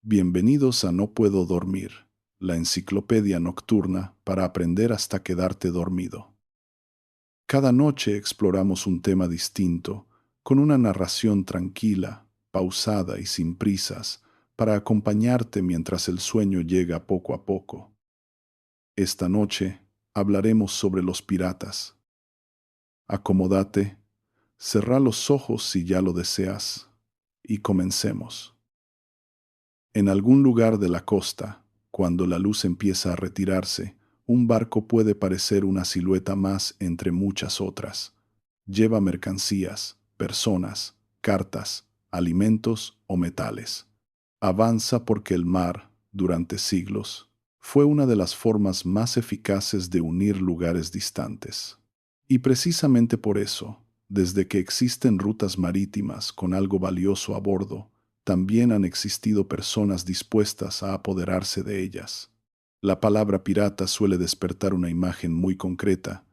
Bienvenidos a No Puedo Dormir, la enciclopedia nocturna para aprender hasta quedarte dormido. Cada noche exploramos un tema distinto, con una narración tranquila, pausada y sin prisas, para acompañarte mientras el sueño llega poco a poco. Esta noche hablaremos sobre los piratas. Acomódate, cerrá los ojos si ya lo deseas, y comencemos. En algún lugar de la costa, cuando la luz empieza a retirarse, un barco puede parecer una silueta más entre muchas otras. Lleva mercancías, personas, cartas, alimentos o metales. Avanza porque el mar, durante siglos, fue una de las formas más eficaces de unir lugares distantes. Y precisamente por eso, desde que existen rutas marítimas con algo valioso a bordo, también han existido personas dispuestas a apoderarse de ellas. La palabra pirata suele despertar una imagen muy concreta: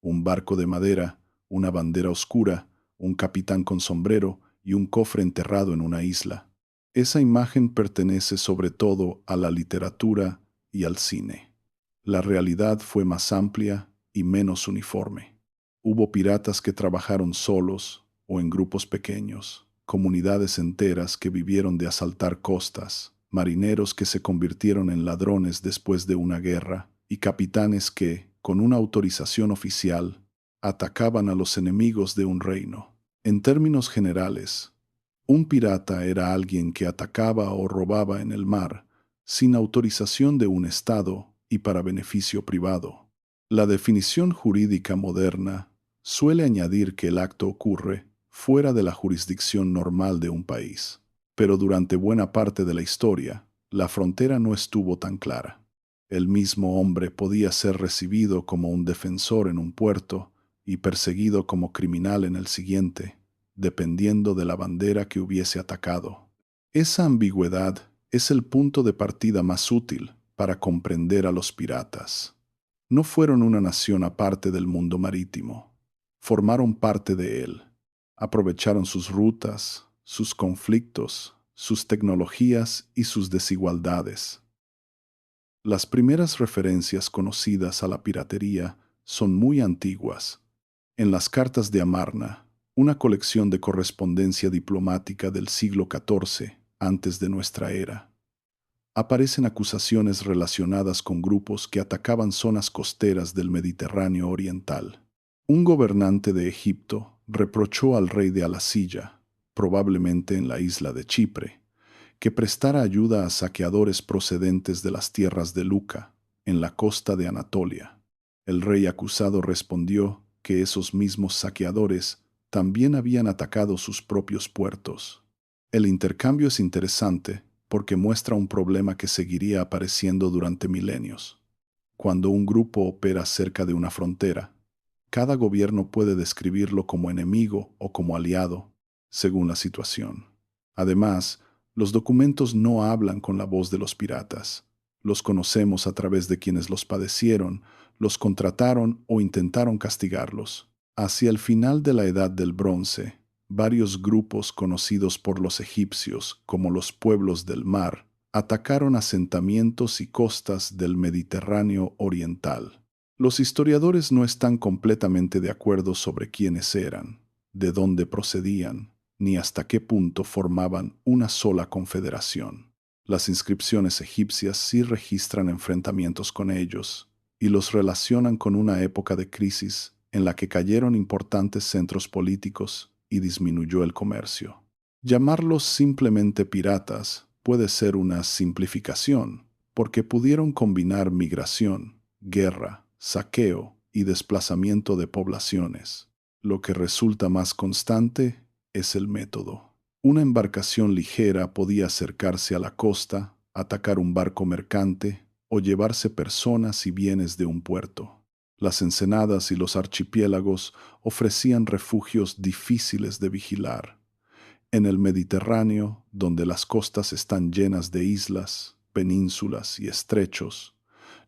un barco de madera, una bandera oscura, un capitán con sombrero y un cofre enterrado en una isla. Esa imagen pertenece sobre todo a la literatura y al cine. La realidad fue más amplia y menos uniforme. Hubo piratas que trabajaron solos o en grupos pequeños, comunidades enteras que vivieron de asaltar costas, marineros que se convirtieron en ladrones después de una guerra, y capitanes que, con una autorización oficial, atacaban a los enemigos de un reino. En términos generales, un pirata era alguien que atacaba o robaba en el mar, sin autorización de un Estado y para beneficio privado. La definición jurídica moderna suele añadir que el acto ocurre fuera de la jurisdicción normal de un país, pero durante buena parte de la historia, la frontera no estuvo tan clara. El mismo hombre podía ser recibido como un defensor en un puerto y perseguido como criminal en el siguiente, dependiendo de la bandera que hubiese atacado. Esa ambigüedad es el punto de partida más útil para comprender a los piratas. No fueron una nación aparte del mundo marítimo, formaron parte de él. Aprovecharon sus rutas, sus conflictos, sus tecnologías y sus desigualdades. Las primeras referencias conocidas a la piratería son muy antiguas. En las cartas de Amarna, una colección de correspondencia diplomática del siglo XIV, antes de nuestra era, aparecen acusaciones relacionadas con grupos que atacaban zonas costeras del Mediterráneo oriental. Un gobernante de Egipto reprochó al rey de Alasilla, probablemente en la isla de Chipre, que prestara ayuda a saqueadores procedentes de las tierras de Luca, en la costa de Anatolia. El rey acusado respondió que esos mismos saqueadores también habían atacado sus propios puertos. El intercambio es interesante porque muestra un problema que seguiría apareciendo durante milenios. Cuando un grupo opera cerca de una frontera, cada gobierno puede describirlo como enemigo o como aliado, según la situación. Además, los documentos no hablan con la voz de los piratas. Los conocemos a través de quienes los padecieron, los contrataron o intentaron castigarlos. Hacia el final de la Edad del Bronce, varios grupos conocidos por los egipcios como los pueblos del mar atacaron asentamientos y costas del Mediterráneo oriental. Los historiadores no están completamente de acuerdo sobre quiénes eran, de dónde procedían, ni hasta qué punto formaban una sola confederación. Las inscripciones egipcias sí registran enfrentamientos con ellos y los relacionan con una época de crisis en la que cayeron importantes centros políticos y disminuyó el comercio. Llamarlos simplemente piratas puede ser una simplificación, porque pudieron combinar migración, guerra, saqueo y desplazamiento de poblaciones. Lo que resulta más constante es el método. Una embarcación ligera podía acercarse a la costa, atacar un barco mercante o llevarse personas y bienes de un puerto. Las ensenadas y los archipiélagos ofrecían refugios difíciles de vigilar. En el Mediterráneo, donde las costas están llenas de islas, penínsulas y estrechos,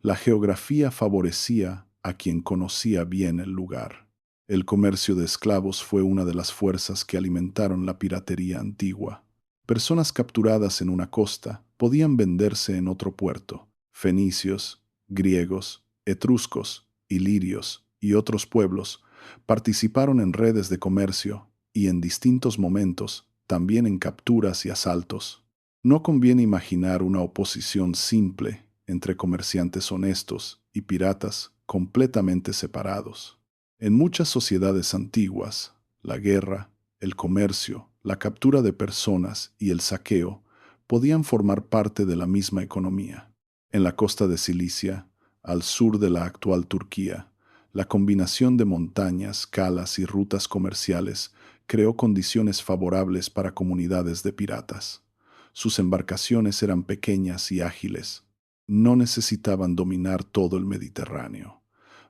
la geografía favorecía a quien conocía bien el lugar. El comercio de esclavos fue una de las fuerzas que alimentaron la piratería antigua. Personas capturadas en una costa podían venderse en otro puerto. Fenicios, griegos, etruscos, ilirios y otros pueblos participaron en redes de comercio y en distintos momentos también en capturas y asaltos. No conviene imaginar una oposición simple entre comerciantes honestos y piratas completamente separados. En muchas sociedades antiguas, la guerra, el comercio, la captura de personas y el saqueo podían formar parte de la misma economía. En la costa de Cilicia, al sur de la actual Turquía, la combinación de montañas, calas y rutas comerciales creó condiciones favorables para comunidades de piratas. Sus embarcaciones eran pequeñas y ágiles. No necesitaban dominar todo el Mediterráneo.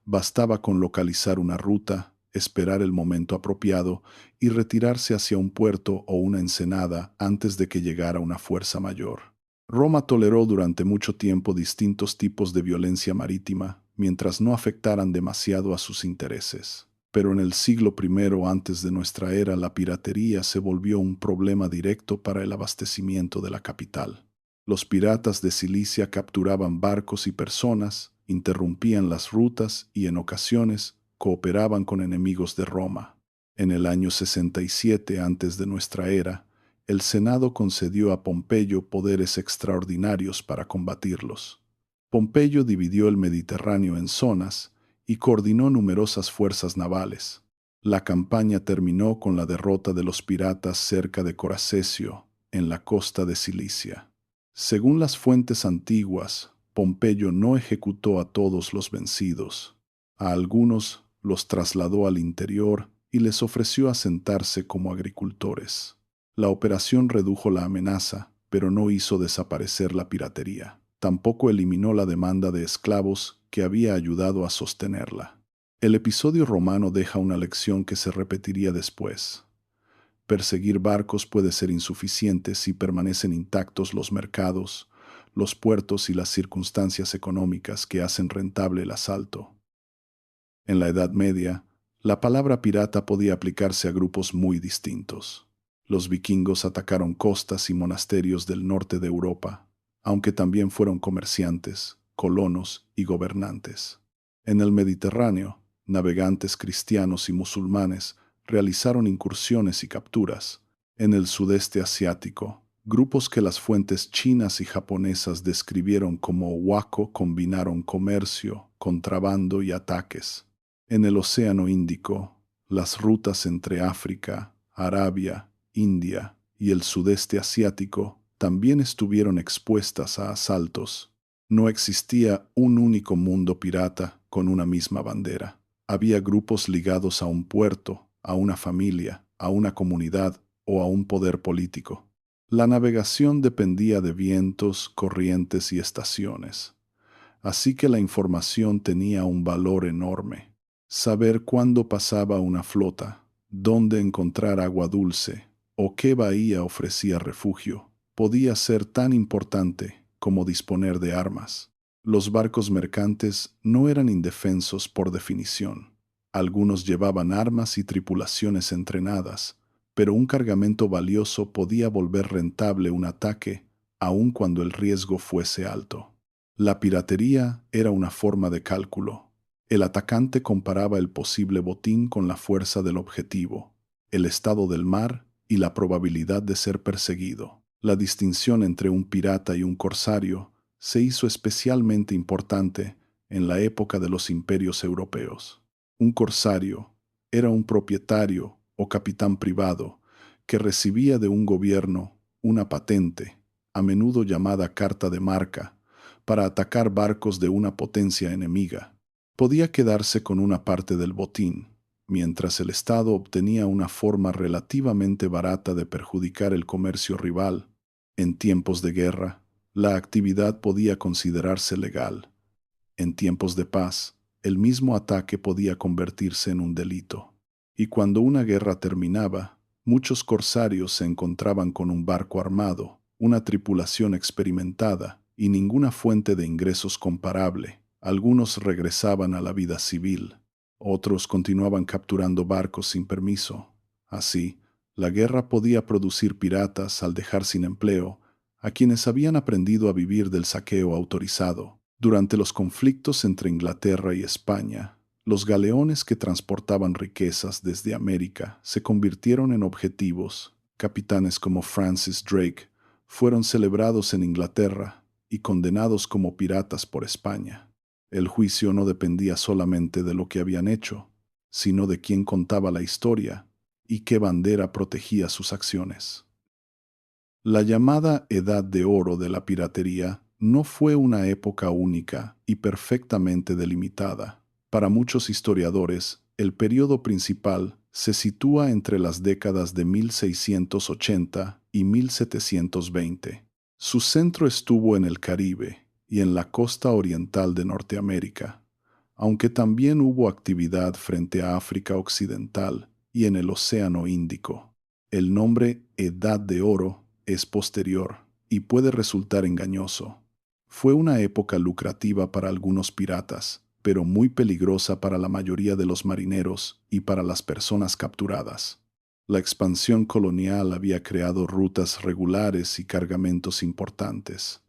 Bastaba con localizar una ruta, esperar el momento apropiado y retirarse hacia un puerto o una ensenada antes de que llegara una fuerza mayor. Roma toleró durante mucho tiempo distintos tipos de violencia marítima, mientras no afectaran demasiado a sus intereses. Pero en el siglo I antes de nuestra era la piratería se volvió un problema directo para el abastecimiento de la capital. Los piratas de Cilicia capturaban barcos y personas, interrumpían las rutas y en ocasiones cooperaban con enemigos de Roma. En el año 67 antes de nuestra era, el Senado concedió a Pompeyo poderes extraordinarios para combatirlos. Pompeyo dividió el Mediterráneo en zonas y coordinó numerosas fuerzas navales. La campaña terminó con la derrota de los piratas cerca de Coracesio, en la costa de Cilicia. Según las fuentes antiguas, Pompeyo no ejecutó a todos los vencidos. A algunos los trasladó al interior y les ofreció asentarse como agricultores. La operación redujo la amenaza, pero no hizo desaparecer la piratería. Tampoco eliminó la demanda de esclavos que había ayudado a sostenerla. El episodio romano deja una lección que se repetiría después. Perseguir barcos puede ser insuficiente si permanecen intactos los mercados, los puertos y las circunstancias económicas que hacen rentable el asalto. En la Edad Media, la palabra pirata podía aplicarse a grupos muy distintos. Los vikingos atacaron costas y monasterios del norte de Europa, aunque también fueron comerciantes, colonos y gobernantes. En el Mediterráneo, navegantes cristianos y musulmanes realizaron incursiones y capturas. En el sudeste asiático, grupos que las fuentes chinas y japonesas describieron como wako combinaron comercio, contrabando y ataques. En el Océano Índico, las rutas entre África, Arabia, India y el sudeste asiático también estuvieron expuestas a asaltos. No existía un único mundo pirata con una misma bandera. Había grupos ligados a un puerto, a una familia, a una comunidad o a un poder político. La navegación dependía de vientos, corrientes y estaciones. Así que la información tenía un valor enorme. Saber cuándo pasaba una flota, dónde encontrar agua dulce o qué bahía ofrecía refugio, podía ser tan importante como disponer de armas. Los barcos mercantes no eran indefensos por definición. Algunos llevaban armas y tripulaciones entrenadas, pero un cargamento valioso podía volver rentable un ataque, aun cuando el riesgo fuese alto. La piratería era una forma de cálculo. El atacante comparaba el posible botín con la fuerza del objetivo, el estado del mar y la probabilidad de ser perseguido. La distinción entre un pirata y un corsario se hizo especialmente importante en la época de los imperios europeos. Un corsario era un propietario o capitán privado que recibía de un gobierno una patente, a menudo llamada carta de marca, para atacar barcos de una potencia enemiga. Podía quedarse con una parte del botín, mientras el Estado obtenía una forma relativamente barata de perjudicar el comercio rival. En tiempos de guerra, la actividad podía considerarse legal. En tiempos de paz, el mismo ataque podía convertirse en un delito. Y cuando una guerra terminaba, muchos corsarios se encontraban con un barco armado, una tripulación experimentada y ninguna fuente de ingresos comparable. Algunos regresaban a la vida civil, otros continuaban capturando barcos sin permiso. Así, la guerra podía producir piratas al dejar sin empleo a quienes habían aprendido a vivir del saqueo autorizado. Durante los conflictos entre Inglaterra y España, los galeones que transportaban riquezas desde América se convirtieron en objetivos. Capitanes como Francis Drake fueron celebrados en Inglaterra y condenados como piratas por España. El juicio no dependía solamente de lo que habían hecho, sino de quién contaba la historia y qué bandera protegía sus acciones. La llamada Edad de Oro de la piratería no fue una época única y perfectamente delimitada. Para muchos historiadores, el periodo principal se sitúa entre las décadas de 1680 y 1720. Su centro estuvo en el Caribe y en la costa oriental de Norteamérica, aunque también hubo actividad frente a África Occidental y en el Océano Índico. El nombre Edad de Oro es posterior y puede resultar engañoso. Fue una época lucrativa para algunos piratas, pero muy peligrosa para la mayoría de los marineros y para las personas capturadas. La expansión colonial había creado rutas regulares y cargamentos importantes.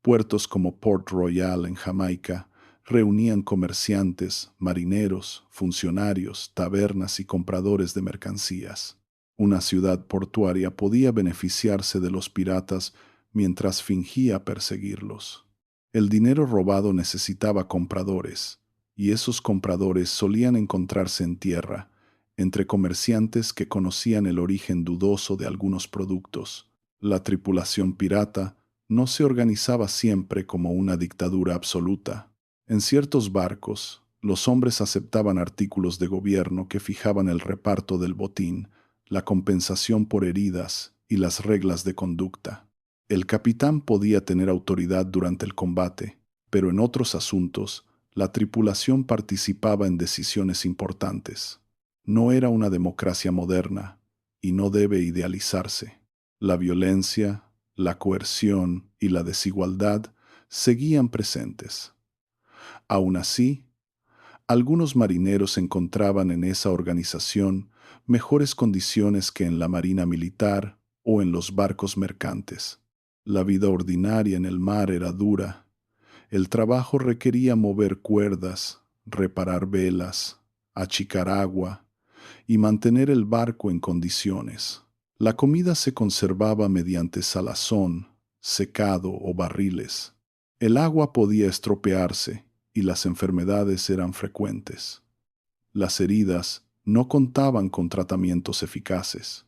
Puertos como Port Royal en Jamaica reunían comerciantes, marineros, funcionarios, tabernas y compradores de mercancías. Una ciudad portuaria podía beneficiarse de los piratas mientras fingía perseguirlos. El dinero robado necesitaba compradores, y esos compradores solían encontrarse en tierra, entre comerciantes que conocían el origen dudoso de algunos productos. La tripulación pirata no se organizaba siempre como una dictadura absoluta. En ciertos barcos, los hombres aceptaban artículos de gobierno que fijaban el reparto del botín, la compensación por heridas y las reglas de conducta. El capitán podía tener autoridad durante el combate, pero en otros asuntos, la tripulación participaba en decisiones importantes. No era una democracia moderna, y no debe idealizarse. La violencia, la coerción y la desigualdad seguían presentes. Aún así, algunos marineros encontraban en esa organización mejores condiciones que en la marina militar o en los barcos mercantes. La vida ordinaria en el mar era dura. El trabajo requería mover cuerdas, reparar velas, achicar agua y mantener el barco en condiciones. La comida se conservaba mediante salazón, secado o barriles. El agua podía estropearse y las enfermedades eran frecuentes. Las heridas no contaban con tratamientos eficaces.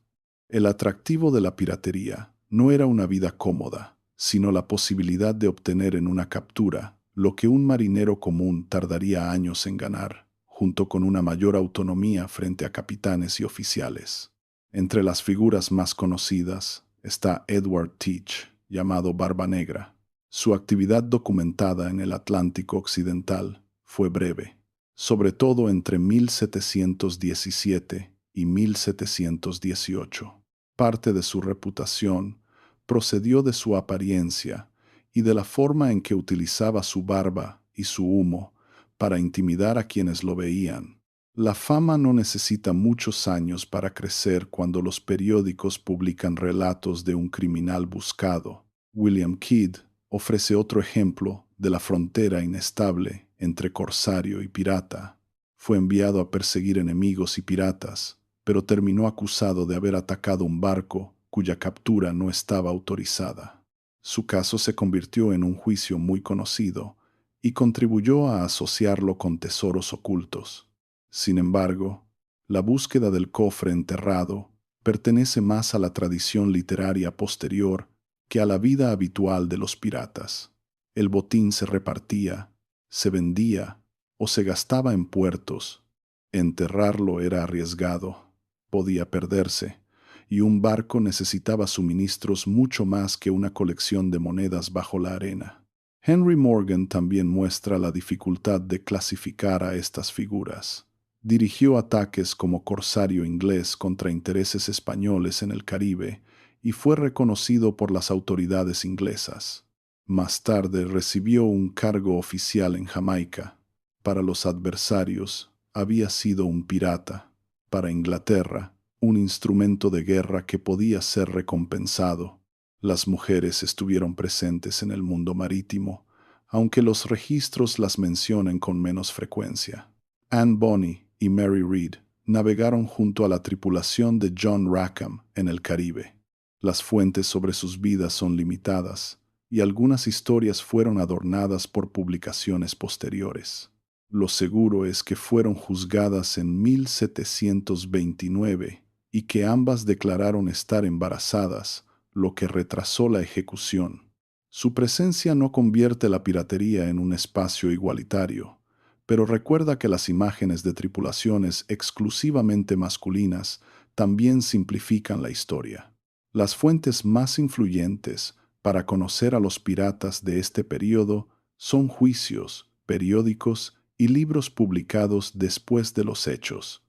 El atractivo de la piratería no era una vida cómoda, sino la posibilidad de obtener en una captura lo que un marinero común tardaría años en ganar, junto con una mayor autonomía frente a capitanes y oficiales. Entre las figuras más conocidas está Edward Teach, llamado Barba Negra. Su actividad documentada en el Atlántico Occidental fue breve, sobre todo entre 1717 y 1718. Parte de su reputación procedió de su apariencia y de la forma en que utilizaba su barba y su humo para intimidar a quienes lo veían. La fama no necesita muchos años para crecer cuando los periódicos publican relatos de un criminal buscado. William Kidd ofrece otro ejemplo de la frontera inestable entre corsario y pirata. Fue enviado a perseguir enemigos y piratas, pero terminó acusado de haber atacado un barco cuya captura no estaba autorizada. Su caso se convirtió en un juicio muy conocido y contribuyó a asociarlo con tesoros ocultos. Sin embargo, la búsqueda del cofre enterrado pertenece más a la tradición literaria posterior que a la vida habitual de los piratas. El botín se repartía, se vendía o se gastaba en puertos. Enterrarlo era arriesgado, podía perderse, y un barco necesitaba suministros mucho más que una colección de monedas bajo la arena. Henry Morgan también muestra la dificultad de clasificar a estas figuras. Dirigió ataques como corsario inglés contra intereses españoles en el Caribe y fue reconocido por las autoridades inglesas. Más tarde recibió un cargo oficial en Jamaica. Para los adversarios, había sido un pirata. Para Inglaterra, un instrumento de guerra que podía ser recompensado. Las mujeres estuvieron presentes en el mundo marítimo, aunque los registros las mencionen con menos frecuencia. Anne Bonny y Mary Read navegaron junto a la tripulación de John Rackham en el Caribe. Las fuentes sobre sus vidas son limitadas, y algunas historias fueron adornadas por publicaciones posteriores. Lo seguro es que fueron juzgadas en 1729 y que ambas declararon estar embarazadas, lo que retrasó la ejecución. Su presencia no convierte la piratería en un espacio igualitario, pero recuerda que las imágenes de tripulaciones exclusivamente masculinas también simplifican la historia. Las fuentes más influyentes para conocer a los piratas de este período son juicios, periódicos y libros publicados después de los hechos.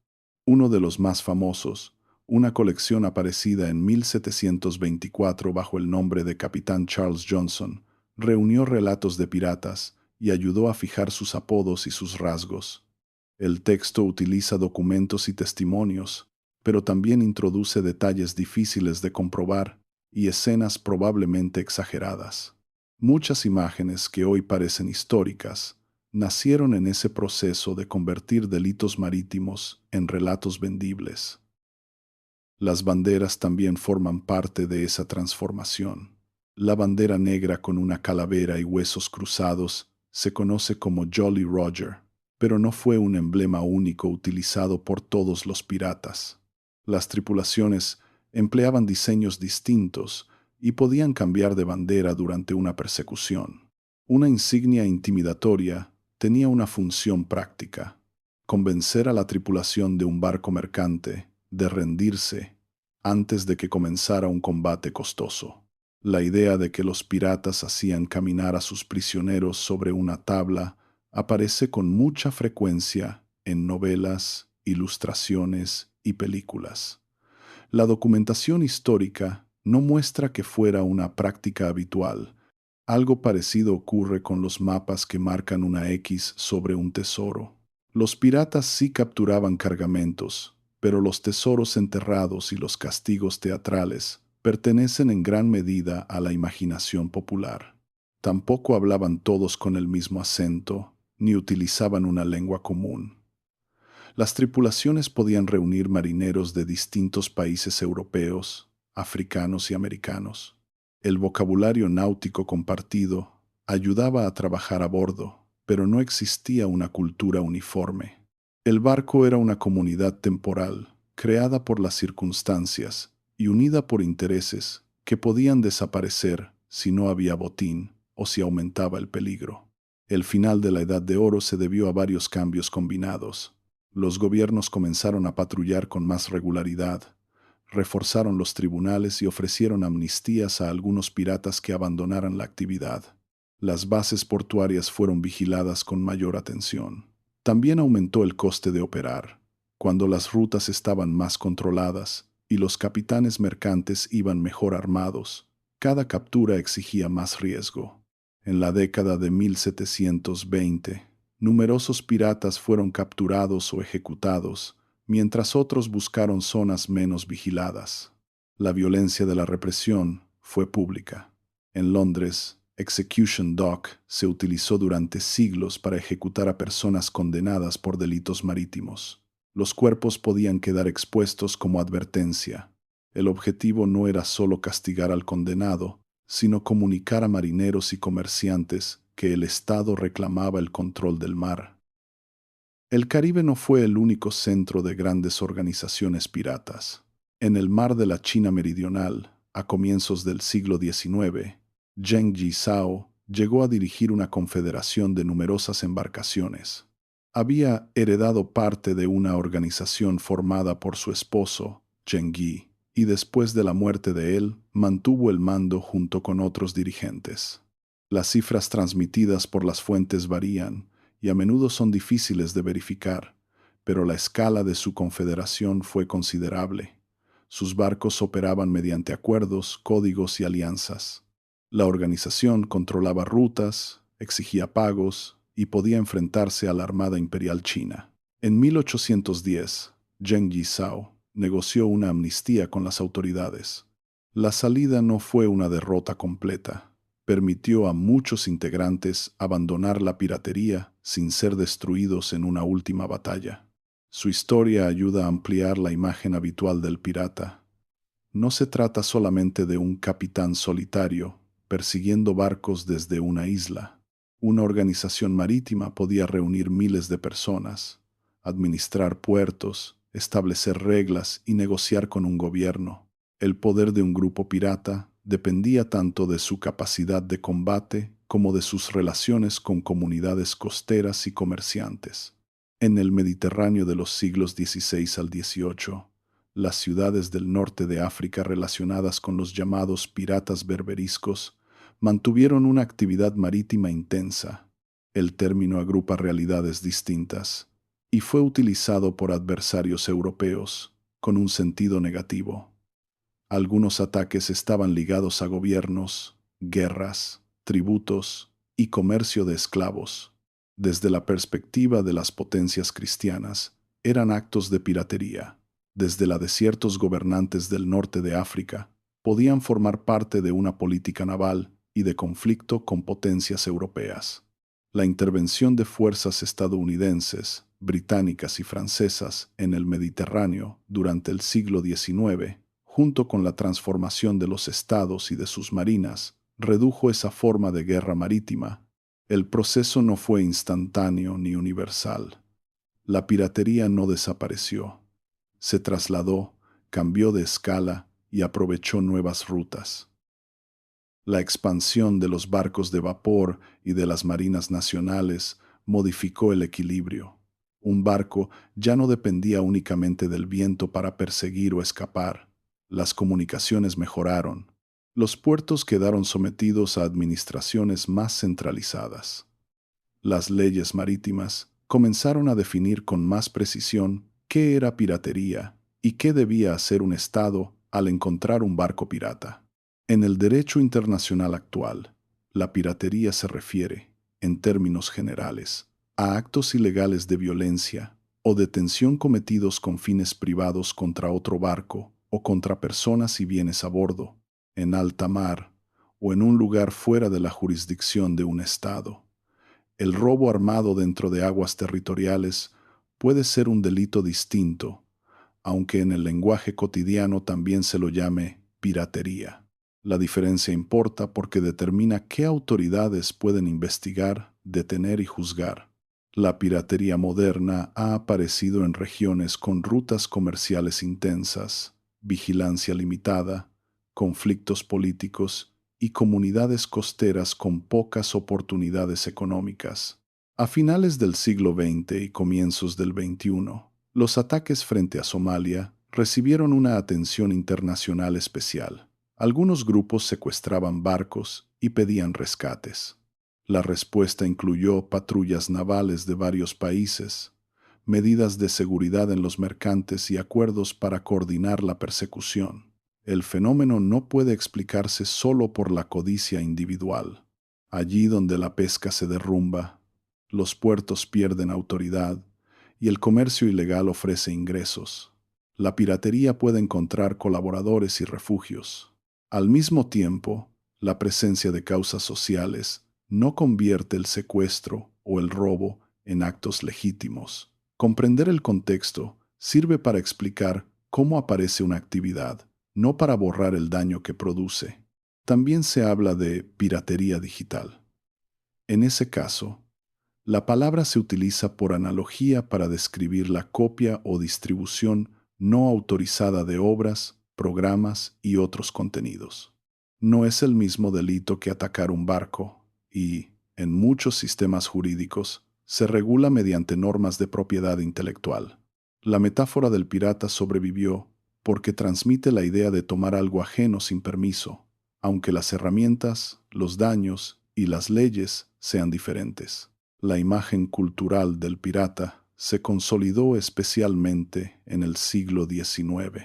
Uno de los más famosos, una colección aparecida en 1724 bajo el nombre de Capitán Charles Johnson, reunió relatos de piratas y ayudó a fijar sus apodos y sus rasgos. El texto utiliza documentos y testimonios, pero también introduce detalles difíciles de comprobar y escenas probablemente exageradas. Muchas imágenes que hoy parecen históricas nacieron en ese proceso de convertir delitos marítimos en relatos vendibles. Las banderas también forman parte de esa transformación. La bandera negra con una calavera y huesos cruzados se conoce como Jolly Roger, pero no fue un emblema único utilizado por todos los piratas. Las tripulaciones empleaban diseños distintos y podían cambiar de bandera durante una persecución. Una insignia intimidatoria tenía una función práctica: convencer a la tripulación de un barco mercante de rendirse antes de que comenzara un combate costoso. La idea de que los piratas hacían caminar a sus prisioneros sobre una tabla aparece con mucha frecuencia en novelas, ilustraciones y películas. La documentación histórica no muestra que fuera una práctica habitual. Algo parecido ocurre con los mapas que marcan una X sobre un tesoro. Los piratas sí capturaban cargamentos, pero los tesoros enterrados y los castigos teatrales pertenecen en gran medida a la imaginación popular. Tampoco hablaban todos con el mismo acento, ni utilizaban una lengua común. Las tripulaciones podían reunir marineros de distintos países europeos, africanos y americanos. El vocabulario náutico compartido ayudaba a trabajar a bordo, pero no existía una cultura uniforme. El barco era una comunidad temporal, creada por las circunstancias y unida por intereses que podían desaparecer si no había botín o si aumentaba el peligro. El final de la Edad de Oro se debió a varios cambios combinados. Los gobiernos comenzaron a patrullar con más regularidad, reforzaron los tribunales y ofrecieron amnistías a algunos piratas que abandonaran la actividad. Las bases portuarias fueron vigiladas con mayor atención. También aumentó el coste de operar, cuando las rutas estaban más controladas y los capitanes mercantes iban mejor armados. Cada captura exigía más riesgo. En la década de 1720, numerosos piratas fueron capturados o ejecutados, mientras otros buscaron zonas menos vigiladas. La violencia de la represión fue pública. En Londres, Execution Dock se utilizó durante siglos para ejecutar a personas condenadas por delitos marítimos. Los cuerpos podían quedar expuestos como advertencia. El objetivo no era solo castigar al condenado, sino comunicar a marineros y comerciantes que el Estado reclamaba el control del mar. El Caribe no fue el único centro de grandes organizaciones piratas. En el mar de la China Meridional, a comienzos del siglo XIX, Zheng Yizhao llegó a dirigir una confederación de numerosas embarcaciones. Había heredado parte de una organización formada por su esposo, Zheng Yi, y después de la muerte de él, mantuvo el mando junto con otros dirigentes. Las cifras transmitidas por las fuentes varían y a menudo son difíciles de verificar, pero la escala de su confederación fue considerable. Sus barcos operaban mediante acuerdos, códigos y alianzas. La organización controlaba rutas, exigía pagos y podía enfrentarse a la Armada Imperial China. En 1810, Zheng Yizhao negoció una amnistía con las autoridades. La salida no fue una derrota completa. Permitió a muchos integrantes abandonar la piratería sin ser destruidos en una última batalla. Su historia ayuda a ampliar la imagen habitual del pirata. No se trata solamente de un capitán solitario persiguiendo barcos desde una isla. Una organización marítima podía reunir miles de personas, administrar puertos, establecer reglas y negociar con un gobierno. El poder de un grupo pirata dependía tanto de su capacidad de combate como de sus relaciones con comunidades costeras y comerciantes. En el Mediterráneo de los siglos XVI al XVIII, las ciudades del norte de África relacionadas con los llamados piratas berberiscos mantuvieron una actividad marítima intensa. El término agrupa realidades distintas y fue utilizado por adversarios europeos con un sentido negativo. Algunos ataques estaban ligados a gobiernos, guerras, tributos y comercio de esclavos. Desde la perspectiva de las potencias cristianas, eran actos de piratería. Desde la de ciertos gobernantes del norte de África, podían formar parte de una política naval y de conflicto con potencias europeas. La intervención de fuerzas estadounidenses, británicas y francesas en el Mediterráneo durante el siglo XIX, junto con la transformación de los estados y de sus marinas, redujo esa forma de guerra marítima. El proceso no fue instantáneo ni universal. La piratería no desapareció. Se trasladó, cambió de escala y aprovechó nuevas rutas. La expansión de los barcos de vapor y de las marinas nacionales modificó el equilibrio. Un barco ya no dependía únicamente del viento para perseguir o escapar. Las comunicaciones mejoraron. Los puertos quedaron sometidos a administraciones más centralizadas. Las leyes marítimas comenzaron a definir con más precisión qué era piratería y qué debía hacer un Estado al encontrar un barco pirata. En el derecho internacional actual, la piratería se refiere, en términos generales, a actos ilegales de violencia o detención cometidos con fines privados contra otro barco o contra personas y bienes a bordo, en alta mar o en un lugar fuera de la jurisdicción de un Estado. El robo armado dentro de aguas territoriales puede ser un delito distinto, aunque en el lenguaje cotidiano también se lo llame piratería. La diferencia importa porque determina qué autoridades pueden investigar, detener y juzgar. La piratería moderna ha aparecido en regiones con rutas comerciales intensas, vigilancia limitada, conflictos políticos y comunidades costeras con pocas oportunidades económicas. A finales del siglo XX y comienzos del XXI, los ataques frente a Somalia recibieron una atención internacional especial. Algunos grupos secuestraban barcos y pedían rescates. La respuesta incluyó patrullas navales de varios países, medidas de seguridad en los mercantes y acuerdos para coordinar la persecución. El fenómeno no puede explicarse solo por la codicia individual. Allí donde la pesca se derrumba, los puertos pierden autoridad y el comercio ilegal ofrece ingresos. La piratería puede encontrar colaboradores y refugios. Al mismo tiempo, la presencia de causas sociales no convierte el secuestro o el robo en actos legítimos. Comprender el contexto sirve para explicar cómo aparece una actividad, no para borrar el daño que produce. También se habla de piratería digital. En ese caso, la palabra se utiliza por analogía para describir la copia o distribución no autorizada de obras, programas y otros contenidos. No es el mismo delito que atacar un barco y, en muchos sistemas jurídicos, se regula mediante normas de propiedad intelectual. La metáfora del pirata sobrevivió porque transmite la idea de tomar algo ajeno sin permiso, aunque las herramientas, los daños y las leyes sean diferentes. La imagen cultural del pirata se consolidó especialmente en el siglo XIX.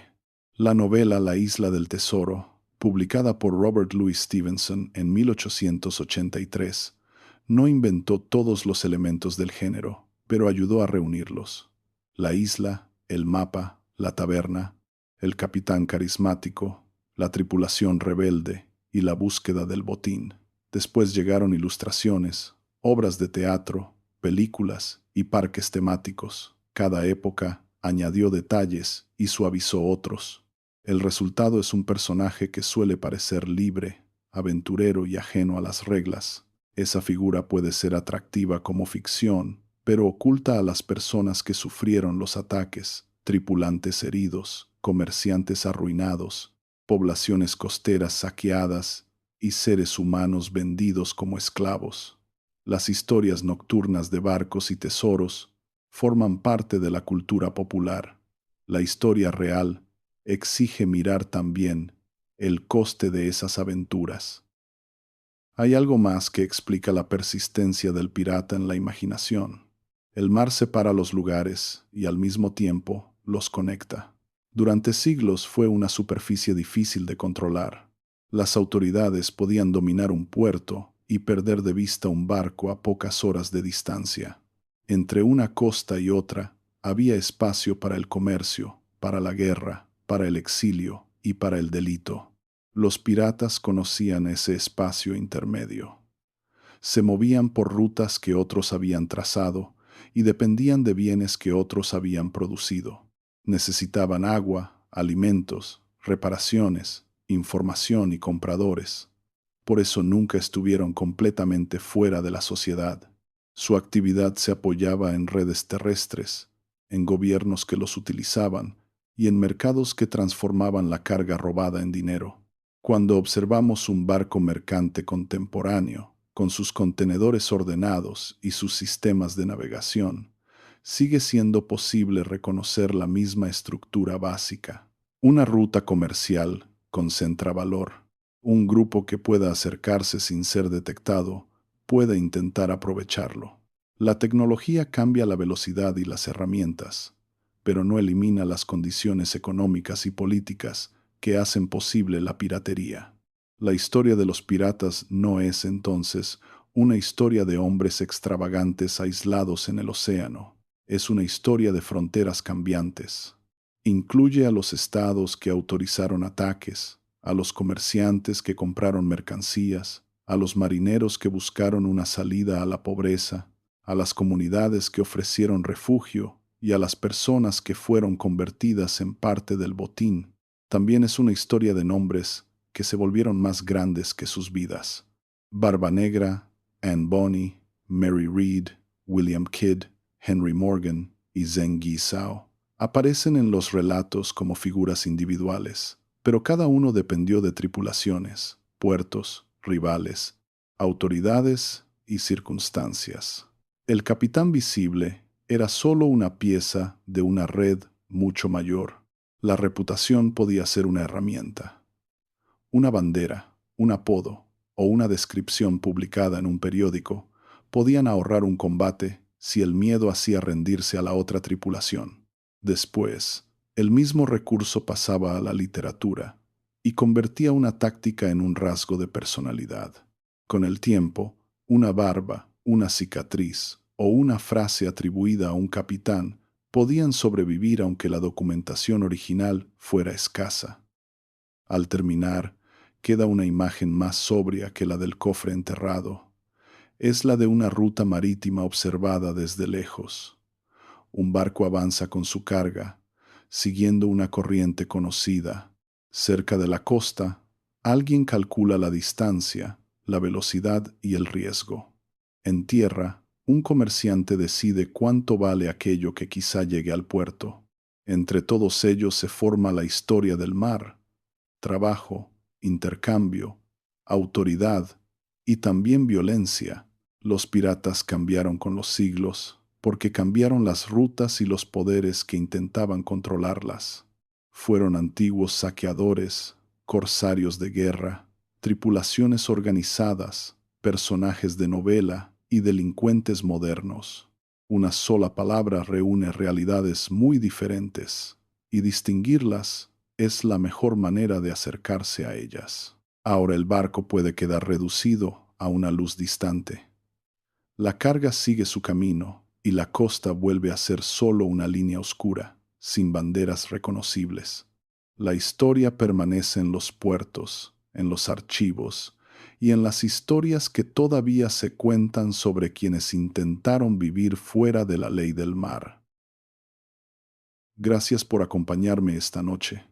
La novela La isla del tesoro, publicada por Robert Louis Stevenson en 1883, no inventó todos los elementos del género, pero ayudó a reunirlos. La isla, el mapa, la taberna, el capitán carismático, la tripulación rebelde y la búsqueda del botín. Después llegaron ilustraciones, obras de teatro, películas y parques temáticos. Cada época añadió detalles y suavizó otros. El resultado es un personaje que suele parecer libre, aventurero y ajeno a las reglas. Esa figura puede ser atractiva como ficción, pero oculta a las personas que sufrieron los ataques, tripulantes heridos, comerciantes arruinados, poblaciones costeras saqueadas y seres humanos vendidos como esclavos. Las historias nocturnas de barcos y tesoros forman parte de la cultura popular. La historia real exige mirar también el coste de esas aventuras. Hay algo más que explica la persistencia del pirata en la imaginación. El mar separa los lugares y al mismo tiempo los conecta. Durante siglos fue una superficie difícil de controlar. Las autoridades podían dominar un puerto y perder de vista un barco a pocas horas de distancia. Entre una costa y otra había espacio para el comercio, para la guerra, para el exilio y para el delito. Los piratas conocían ese espacio intermedio. Se movían por rutas que otros habían trazado y dependían de bienes que otros habían producido. Necesitaban agua, alimentos, reparaciones, información y compradores. Por eso nunca estuvieron completamente fuera de la sociedad. Su actividad se apoyaba en redes terrestres, en gobiernos que los utilizaban y en mercados que transformaban la carga robada en dinero. Cuando observamos un barco mercante contemporáneo, con sus contenedores ordenados y sus sistemas de navegación, sigue siendo posible reconocer la misma estructura básica. Una ruta comercial concentra valor. Un grupo que pueda acercarse sin ser detectado puede intentar aprovecharlo. La tecnología cambia la velocidad y las herramientas, pero no elimina las condiciones económicas y políticas que hacen posible la piratería. La historia de los piratas no es, entonces, una historia de hombres extravagantes aislados en el océano. Es una historia de fronteras cambiantes. Incluye a los estados que autorizaron ataques, a los comerciantes que compraron mercancías, a los marineros que buscaron una salida a la pobreza, a las comunidades que ofrecieron refugio y a las personas que fueron convertidas en parte del botín. También es una historia de nombres que se volvieron más grandes que sus vidas. Barba Negra, Anne Bonny, Mary Read, William Kidd, Henry Morgan y Zheng Zhao aparecen en los relatos como figuras individuales, pero cada uno dependió de tripulaciones, puertos, rivales, autoridades y circunstancias. El capitán visible era solo una pieza de una red mucho mayor. La reputación podía ser una herramienta. Una bandera, un apodo o una descripción publicada en un periódico podían ahorrar un combate si el miedo hacía rendirse a la otra tripulación. Después, el mismo recurso pasaba a la literatura y convertía una táctica en un rasgo de personalidad. Con el tiempo, una barba, una cicatriz o una frase atribuida a un capitán podían sobrevivir aunque la documentación original fuera escasa. Al terminar, queda una imagen más sobria que la del cofre enterrado. Es la de una ruta marítima observada desde lejos. Un barco avanza con su carga, siguiendo una corriente conocida. Cerca de la costa, alguien calcula la distancia, la velocidad y el riesgo. En tierra, un comerciante decide cuánto vale aquello que quizá llegue al puerto. Entre todos ellos se forma la historia del mar: trabajo, intercambio, autoridad y también violencia. Los piratas cambiaron con los siglos, porque cambiaron las rutas y los poderes que intentaban controlarlas. Fueron antiguos saqueadores, corsarios de guerra, tripulaciones organizadas, personajes de novela y delincuentes modernos. Una sola palabra reúne realidades muy diferentes, y distinguirlas es la mejor manera de acercarse a ellas. Ahora el barco puede quedar reducido a una luz distante. La carga sigue su camino y la costa vuelve a ser solo una línea oscura, sin banderas reconocibles. La historia permanece en los puertos, en los archivos y en las historias que todavía se cuentan sobre quienes intentaron vivir fuera de la ley del mar. Gracias por acompañarme esta noche.